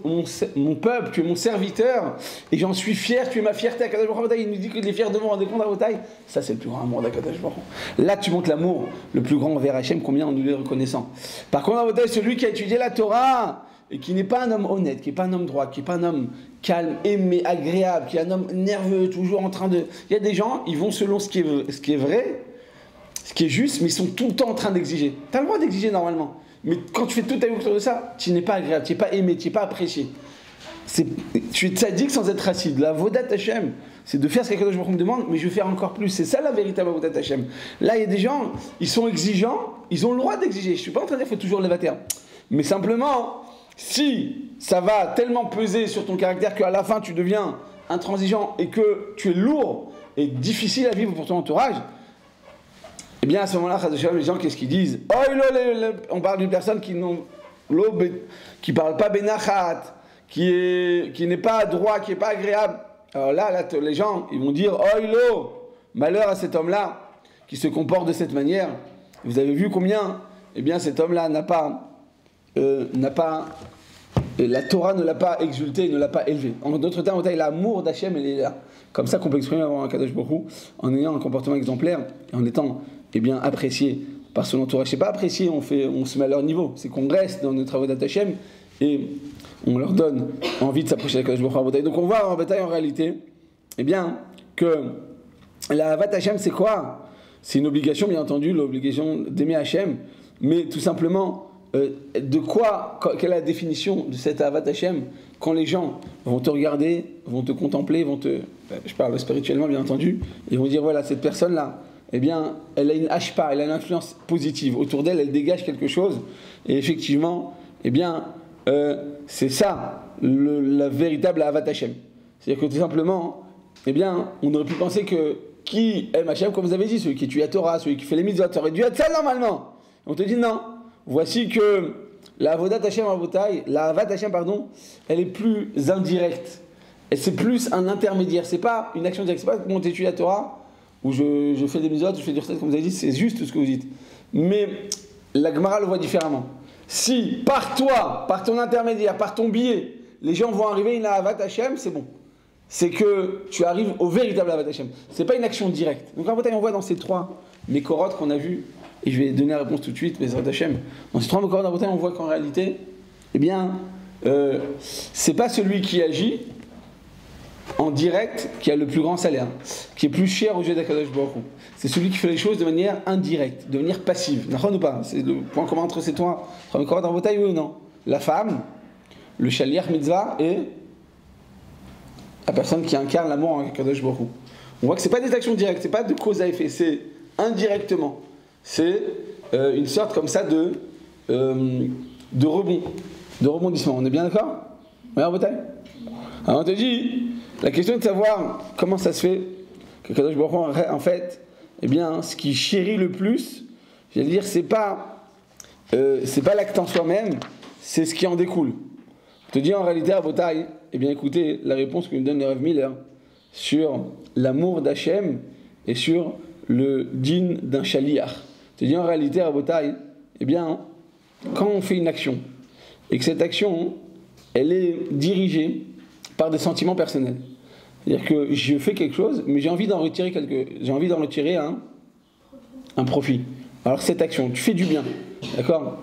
peuple, tu es mon serviteur, et j'en suis fier, tu es ma fierté. Akadosh Baruch Hu, il nous dit qu'il est fier de vous, rendez compte à Botaï. Ça, c'est le plus grand amour d'Akadosh Baruch Hu. Là, tu montres l'amour le plus grand envers Hachem, combien on nous est reconnaissant. Par contre, à Botaï, celui qui a étudié la Torah, et qui n'est pas un homme honnête, qui n'est pas un homme droit, qui n'est pas un homme calme, aimé, agréable, qui est un homme nerveux, toujours en train de... Il y a des gens, ils vont selon ce qui est vrai, ce qui est juste, mais ils sont tout le temps en train d'exiger. Tu as le droit d'exiger normalement, mais quand tu fais toute ta vie autour de ça, tu n'es pas agréable, tu n'es pas aimé, tu n'es pas apprécié. Tu es tzaddik sans être racide. La Avodat Hashem, c'est de faire ce qu'Akadosh Baruch Hu me demande, mais je vais faire encore plus. C'est ça la véritable Avodat Hashem. Là, il y a des gens, ils sont exigeants, ils ont le droit d'exiger. Je ne suis pas en train de dire qu'il faut toujours lever terre. Mais simplement, si ça va tellement peser sur ton caractère qu'à la fin tu deviens intransigeant et que tu es lourd et difficile à vivre pour ton entourage, eh bien à ce moment-là, les gens, qu'est-ce qu'ils disent? Oh, on parle d'une personne qui ne parle pas benachat, qui n'est pas droit, qui n'est pas agréable. Alors là, les gens, ils vont dire, oh, malheur à cet homme-là, qui se comporte de cette manière. Vous avez vu combien, eh bien, cet homme-là n'a pas, la Torah ne l'a pas exulté, ne l'a pas élevé. En d'autres termes, l'amour d'Hachem, il est là. Comme ça qu'on peut exprimer avant un Kadosh Baruch Hu, en ayant un comportement exemplaire, et en étant, eh bien, apprécié par son entourage. C'est pas apprécié, on se met à leur niveau. C'est qu'on reste dans nos travaux d'Hachem, et on leur donne envie de s'approcher de la Kadosh Baruch Hu. Donc on voit en bataille en réalité, eh bien, que la Havat Hashem c'est quoi? C'est une obligation, bien entendu, l'obligation d'aimer Hashem, mais tout simplement, quelle est la définition de cette Havat Hashem quand les gens vont te regarder, vont te contempler, je parle spirituellement bien entendu, ils vont dire voilà, cette personne-là, eh bien, elle a une hashpa, elle a une influence positive autour d'elle, elle dégage quelque chose, et effectivement, eh bien, c'est ça, la véritable Havat Hashem. C'est-à-dire que tout simplement, eh bien, on aurait pu penser que qui aime Hashem, comme vous avez dit, celui qui étudie la Torah, celui qui fait les mitzvot, ça aurait dû être ça normalement. On te dit non. Voici que la Avodat Hashem, la Havat Hashem, pardon, elle est plus indirecte. Et c'est plus un intermédiaire. C'est pas une action directe. C'est pas comme on étudie la Torah, où je fais des mitzvot, je fais du recette, comme vous avez dit, c'est juste ce que vous dites. Mais la Gemara le voit différemment. Si par toi, par ton intermédiaire, par ton biais, les gens vont arriver à une Havat Hashem, c'est bon. C'est que tu arrives au véritable Havat Hashem. C'est pas une action directe. Donc en fait, on voit dans ces trois Mekorot qu'on a vus, et je vais donner la réponse tout de suite, Bezrat Hashem. Dans ces trois Mekorot, on voit qu'en réalité, eh bien, c'est pas celui qui agit en direct qui a le plus grand salaire, qui est plus cher au jeu d'Akadosh Baruch Hu. C'est celui qui fait les choses de manière indirecte, de manière passive. D'accord ou pas? C'est le point commun entre ces trois Mekorot dans Botaï, oui ou non? La femme, le shaliach mitzvah et la personne qui incarne l'amour en Akadosh Baruch Hu. On voit que c'est pas des actions directes, c'est pas de cause à effet, c'est indirectement. C'est une sorte comme ça de rebondissement. On est bien d'accord? Regarde Botaï. Alors on te dit, la question est de savoir comment ça se fait que Kadosh Baruch Hu, en fait, eh bien, ce qui chérit le plus, j'allais dire, c'est pas l'acte en soi-même, c'est ce qui en découle. On te dit en réalité à Botaï, eh bien écoutez la réponse que nous donne le Rav Miller sur l'amour d'Hachem et sur le din d'un shaliach. On te dit en réalité à Botaï, eh bien, quand on fait une action et que cette action, elle est dirigée par des sentiments personnels. C'est-à-dire que je fais quelque chose, mais j'ai envie d'en retirer un profit. Alors cette action, tu fais du bien, d'accord?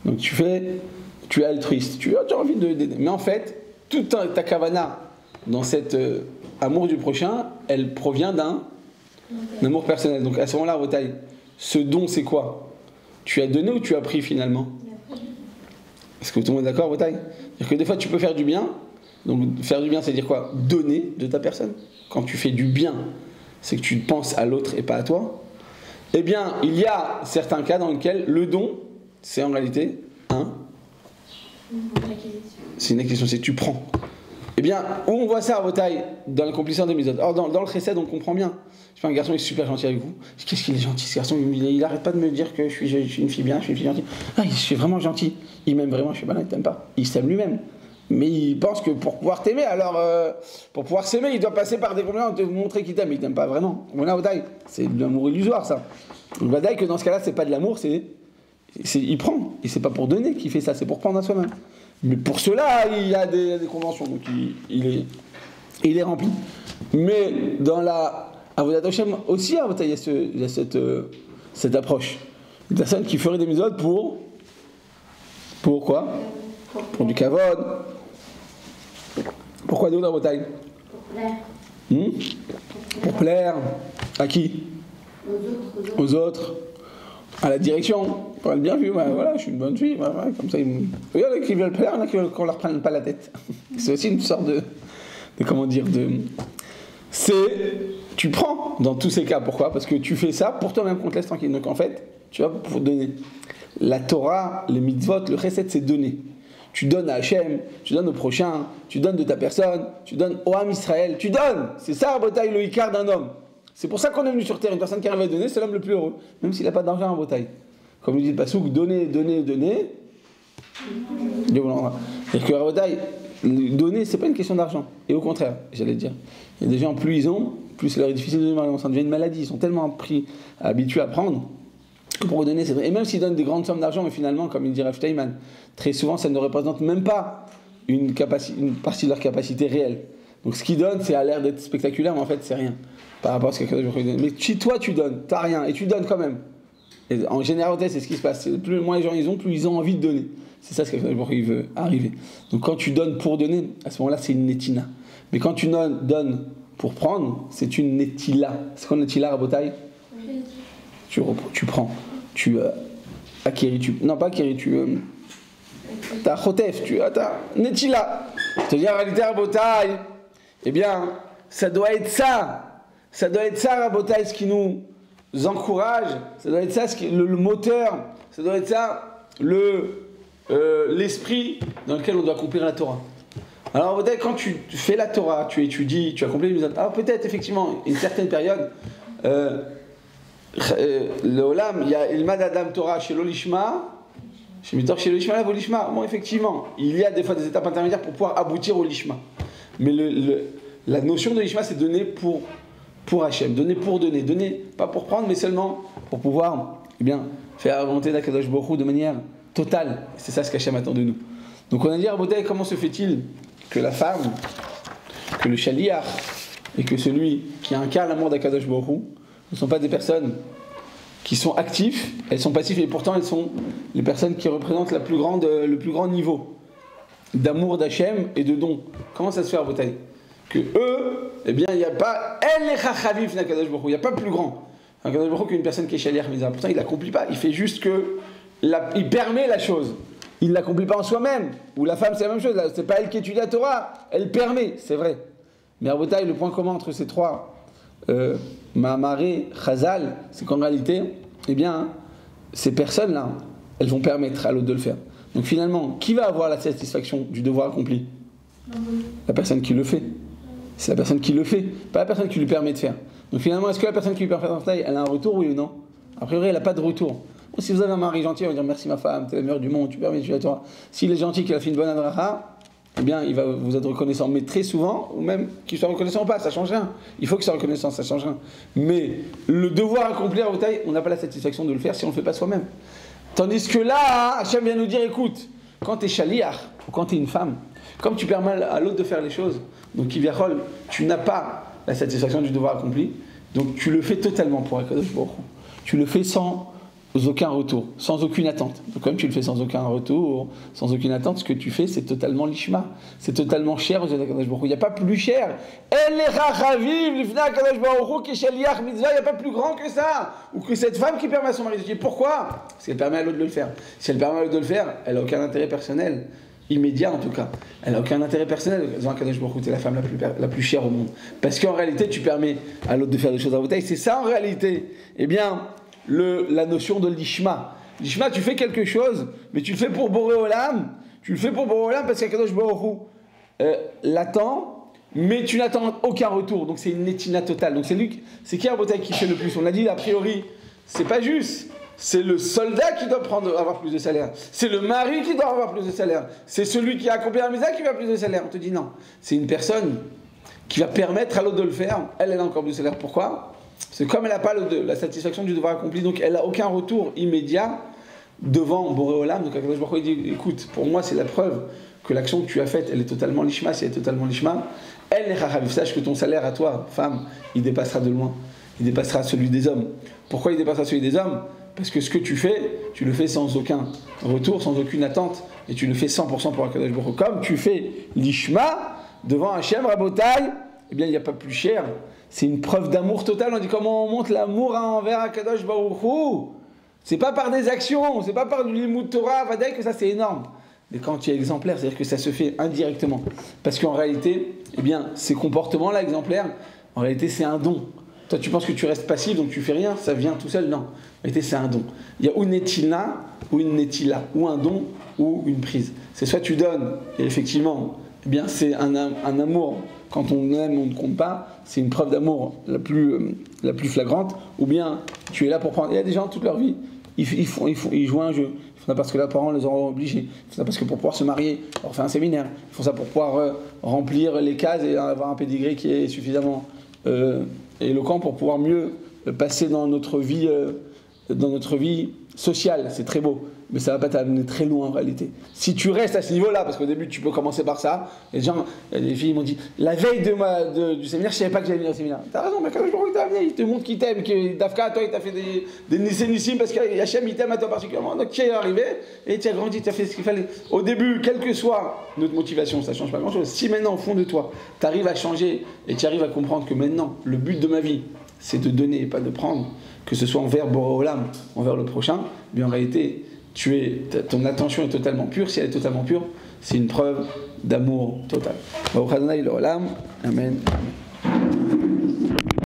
Donc tu es altruiste, tu as envie d'aider. Mais en fait, toute ta kavana dans cet amour du prochain, elle provient d'un amour personnel. Donc à ce moment-là, Botaï, ce don c'est quoi? Tu as donné ou tu as pris finalement? Est-ce que tout le monde est d'accord, Botaï? C'est-à-dire que des fois tu peux faire du bien. Donc faire du bien, c'est dire quoi? Donner de ta personne. Quand tu fais du bien, c'est que tu penses à l'autre et pas à toi. Eh bien, il y a certains cas dans lesquels le don, c'est en réalité c'est une acquisition, c'est que tu prends. Eh bien, où on voit ça à Botaï? Dans l'accomplissement des mitzvot. Or, dans le chesed, on comprend bien. Je fais un garçon qui est super gentil avec vous. Qu'est-ce qu'il est gentil ce garçon? Il arrête pas de me dire que je suis une fille bien, je suis une fille gentille. Ah, je suis vraiment gentil. Il m'aime vraiment, je suis malin, il t'aime pas. Il s'aime lui-même. Mais il pense que pour pouvoir t'aimer, alors pour pouvoir s'aimer, il doit passer par des compliments te montrer qu'il t'aime. Il t'aime pas vraiment. Voilà, Botaï, c'est de l'amour illusoire ça. Donc Botaï, que dans ce cas-là, c'est pas de l'amour, il prend. Et c'est pas pour donner qu'il fait ça, c'est pour prendre à soi-même. Mais pour cela, il y a des conventions, donc il est rempli. Mais dans la Avodat Hashem aussi, à Botaï, il y a cette approche. Une personne qui ferait des mitzvot pour quoi? Pour du kavod. Pourquoi d'autre, Rabotai? Pour plaire. Pour plaire. À qui? Aux autres. À la direction. Pour être bien vu, voilà, je suis une bonne fille. Voilà, comme ça, il y en a qui veulent plaire, il y en a qui veulent qu'on leur prenne pas la tête. C'est aussi une sorte de comment dire, tu prends dans tous ces cas. Pourquoi? Parce que tu fais ça pour toi-même, qu'on te laisse tranquille. Donc en fait, tu vas pour donner. La Torah, les mitzvot, le chesed, c'est donner. Tu donnes à Hachem, tu donnes au prochain, tu donnes de ta personne, tu donnes au Ham Israël, tu donnes. C'est ça, Rabotai, le Icar d'un homme. C'est pour ça qu'on est venu sur terre. Une personne qui arrive à donner, c'est l'homme le plus heureux, même s'il n'a pas d'argent, Rabotai. Comme dit le Passouk, donner, donner, donner. Dieu vous l'envoie. C'est-à-dire que Rabotai, donner, c'est pas une question d'argent. Et au contraire, j'allais dire, il y a des gens, plus ils ont, plus c'est leur est difficile de donner. Ça devient une maladie. Ils sont tellement habitués à prendre. Pour donner, c'est vrai. Et même s'ils donnent des grandes sommes d'argent, mais finalement, comme il dit Rav Steinman, très souvent, ça ne représente même pas une partie de leur capacité réelle. Donc ce qu'ils donnent, c'est à l'air d'être spectaculaire, mais en fait, c'est rien. Par rapport à ce que quelqu'un d'autre donne. Mais si toi, tu donnes, t'as rien, et tu donnes quand même. Et en généralité, c'est ce qui se passe. Plus moins les gens ils ont, plus ils ont envie de donner. C'est ça ce que quelqu'un d'autre veut arriver. Donc quand tu donnes pour donner, à ce moment-là, c'est une netina. Mais quand tu donnes pour prendre, c'est une netila. C'est quoi une netila, Rabotai? Tu prends, tu acquéris, non pas acquéris, t'as chotef, t'as netila. C'est-à-dire en réalité, Rabotai, eh bien, ça doit être ça, Rabotai, ce qui nous encourage, ça doit être ça, le moteur, ça doit être ça, l'esprit dans lequel on doit accomplir la Torah. Alors Rabotai, quand tu fais la Torah, tu étudies, tu accomplis les mitzvot, alors peut-être effectivement, une certaine période, le Olam, il y a Ilmad Adam Torah chez l'Olishma, chez Mitor, chez l'Olishma, là, l'Olishma. Bon, effectivement, il y a des fois des étapes intermédiaires pour pouvoir aboutir au Lishma. Mais la notion de Lishma, c'est donner pour Hachem, donner pour donner pas pour prendre, mais seulement pour pouvoir, faire la volonté d'Akadosh Baruch Hu de manière totale. C'est ça ce qu'Hachem attend de nous. Donc on a dit à Rabotai, comment se fait-il que la femme, que le shaliach, et que celui qui incarne l'amour d'Akadosh Baruch Hu ne sont pas des personnes qui sont actives, elles sont passives et pourtant elles sont les personnes qui représentent le plus grand niveau d'amour d'Hachem et de don. Comment ça se fait à Rabotai? Que eux, il n'y a pas il n'y a pas plus grand qu'une personne qui est shaliach mitzvah. Pourtant il n'accomplit pas, il fait juste que il permet la chose. Il ne l'accomplit pas en soi-même. Ou la femme c'est la même chose, c'est pas elle qui étudie la Torah, elle permet, c'est vrai. Mais à Rabotai, le point commun entre ces trois Mahamaré, Chazal, c'est qu'en réalité, ces personnes-là, elles vont permettre à l'autre de le faire. Donc finalement, qui va avoir la satisfaction du devoir accompli? La personne qui le fait. C'est la personne qui le fait, pas la personne qui lui permet de faire. Donc finalement, est-ce que la personne qui lui permet de faire, elle a un retour, oui ou non? A priori, elle n'a pas de retour. Bon, si vous avez un mari gentil, il va dire merci ma femme, t'es la meilleure du monde, tu permets de faire toi. S'il est gentil, qu'il a fait une bonne adracha, il va vous être reconnaissant. Mais très souvent, ou même qu'il soit reconnaissant ou pas, ça change rien. Il faut qu'il soit reconnaissant, ça change rien. Mais le devoir accompli à Rabotai, on n'a pas la satisfaction de le faire si on ne le fait pas soi-même. Tandis que là, Hachem vient nous dire, écoute, quand tu es shaliach, ou quand tu es une femme, comme tu permets à l'autre de faire les choses, donc Kivyachol, tu n'as pas la satisfaction du devoir accompli, donc tu le fais totalement pour Akadosh Baruch Hu. Tu le fais sans aucun retour, sans aucune attente. Donc comme tu le fais sans aucun retour, sans aucune attente, ce que tu fais, c'est totalement lishma. C'est totalement cher aux yeux d'Akadosh Baruch Hu. Il n'y a pas plus cher. El Rachaviv, l'ifna Akadosh Baruch Hu, qui shaliach mitzvah, il n'y a pas plus grand que ça. Ou que cette femme qui permet à son mari de dire. Pourquoi? Parce qu'elle permet à l'autre de le faire. Si elle permet à l'autre de le faire, elle n'a aucun intérêt personnel. Immédiat en tout cas. Elle n'a aucun intérêt personnel. Akadosh Baruch Hu, c'est la femme la plus chère au monde. Parce qu'en réalité, tu permets à l'autre de faire des choses à Rabotai. C'est ça en réalité. La notion de l'ishma. L'ishma, tu fais quelque chose, mais tu le fais pour Boré Olam. Tu le fais pour Boré Olam parce qu'Akadosh Baruch Hu l'attend, mais tu n'attends aucun retour. Donc c'est une netina totale. Donc c'est qui Rabotai qui fait le plus? On a dit a priori, c'est pas juste. C'est le soldat qui doit avoir plus de salaire. C'est le mari qui doit avoir plus de salaire. C'est celui qui a accompli la misa qui va plus de salaire. On te dit non. C'est une personne qui va permettre à l'autre de le faire. Elle a encore plus de salaire. Pourquoi? C'est comme elle n'a pas la satisfaction du devoir accompli, donc elle n'a aucun retour immédiat devant Boré Olam. Donc Akadosh Baruch Hu dit, écoute, pour moi c'est la preuve que l'action que tu as faite, elle est totalement lishma. Si elle est totalement lishma, elle n'est chachaviv. Sache que ton salaire à toi, femme, il dépassera de loin. Il dépassera celui des hommes. Pourquoi il dépassera celui des hommes? parce que ce que tu le fais sans aucun retour, sans aucune attente, et tu le fais 100% pour Akadosh Baruch Hu. Comme tu fais l'ishma devant Hachem Rabotai, eh bien il n'y a pas plus cher. C'est une preuve d'amour total. On dit comment on montre l'amour envers Akadosh Baruch Hu. C'est pas par des actions, c'est pas par du limud Torah, Vadaï, que ça c'est énorme. Mais quand tu es exemplaire, c'est-à-dire que ça se fait indirectement. Parce qu'en réalité, eh bien, ces comportements-là exemplaires, en réalité c'est un don. Toi tu penses que tu restes passif, donc tu fais rien, ça vient tout seul, non. En réalité c'est un don. Il y a ou une netina, ou une netila, ou un don, ou une prise. C'est soit tu donnes, et effectivement, eh bien c'est un amour. Quand on aime, on ne compte pas, c'est une preuve d'amour la plus flagrante, ou bien tu es là pour prendre. Il y a des gens toute leur vie, ils jouent à un jeu, ils font ça parce que leurs parents les ont obligés, ils font ça parce que pour pouvoir se marier, on fait un séminaire, ils font ça pour pouvoir remplir les cases et avoir un pédigré qui est suffisamment éloquent pour pouvoir mieux passer dans notre vie sociale, c'est très beau. Mais ça ne va pas t'amener très loin en réalité. Si tu restes à ce niveau-là, parce qu'au début tu peux commencer par ça, et les filles m'ont dit, la veille du séminaire, je ne savais pas que j'allais venir au séminaire. T'as raison, mais quand je crois que t'as venu, il te montre qu'il t'aime, que Dafka, toi, il t'a fait des nissim parce qu'Hachem, il t'aime à toi particulièrement. Donc tu es arrivé, et tu as grandi, tu as fait ce qu'il fallait. Au début, quelle que soit notre motivation, ça ne change pas grand-chose. Si maintenant, au fond de toi, tu arrives à changer, et tu arrives à comprendre que maintenant, le but de ma vie, c'est de donner et pas de prendre, que ce soit envers Boré Olam, envers le prochain, mais en réalité, ton attention est totalement pure. Si elle est totalement pure, c'est une preuve d'amour total. Amen.